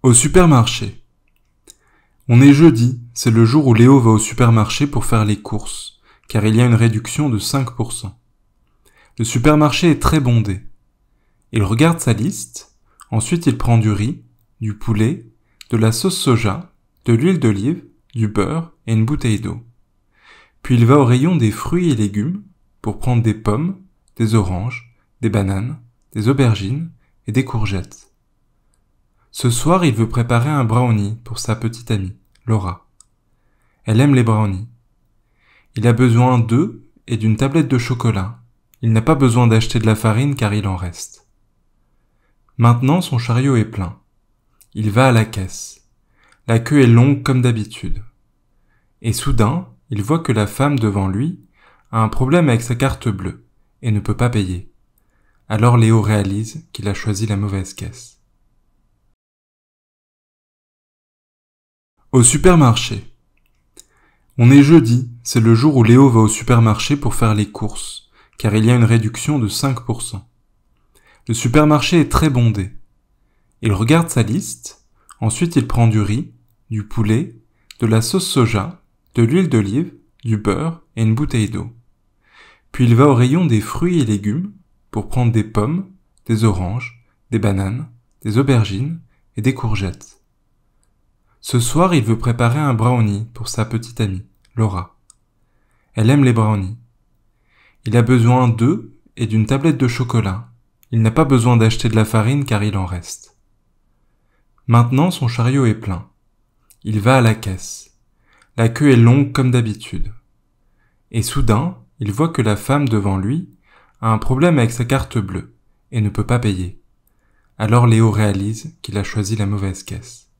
Au supermarché. On est jeudi, c'est le jour où Léo va au supermarché pour faire les courses, car il y a une réduction de 5%. Le supermarché est très bondé. Il regarde sa liste, ensuite il prend du riz, du poulet, de la sauce soja, de l'huile d'olive, du beurre et une bouteille d'eau. Puis il va au rayon des fruits et légumes pour prendre des pommes, des oranges, des bananes, des aubergines et des courgettes. Ce soir, il veut préparer un brownie pour sa petite amie, Laura. Elle aime les brownies. Il a besoin d'œufs et d'une tablette de chocolat. Il n'a pas besoin d'acheter de la farine car il en reste. Maintenant, son chariot est plein. Il va à la caisse. La queue est longue comme d'habitude. Et soudain, il voit que la femme devant lui a un problème avec sa carte bleue et ne peut pas payer. Alors Léo réalise qu'il a choisi la mauvaise caisse. Au supermarché. On est jeudi, c'est le jour où Léo va au supermarché pour faire les courses, car il y a une réduction de 5%. Le supermarché est très bondé. Il regarde sa liste, ensuite il prend du riz, du poulet, de la sauce soja, de l'huile d'olive, du beurre et une bouteille d'eau. Puis il va au rayon des fruits et légumes pour prendre des pommes, des oranges, des bananes, des aubergines et des courgettes. Ce soir, il veut préparer un brownie pour sa petite amie, Laura. Elle aime les brownies. Il a besoin d'œufs et d'une tablette de chocolat. Il n'a pas besoin d'acheter de la farine car il en reste. Maintenant, son chariot est plein. Il va à la caisse. La queue est longue comme d'habitude. Et soudain, il voit que la femme devant lui a un problème avec sa carte bleue et ne peut pas payer. Alors Léo réalise qu'il a choisi la mauvaise caisse.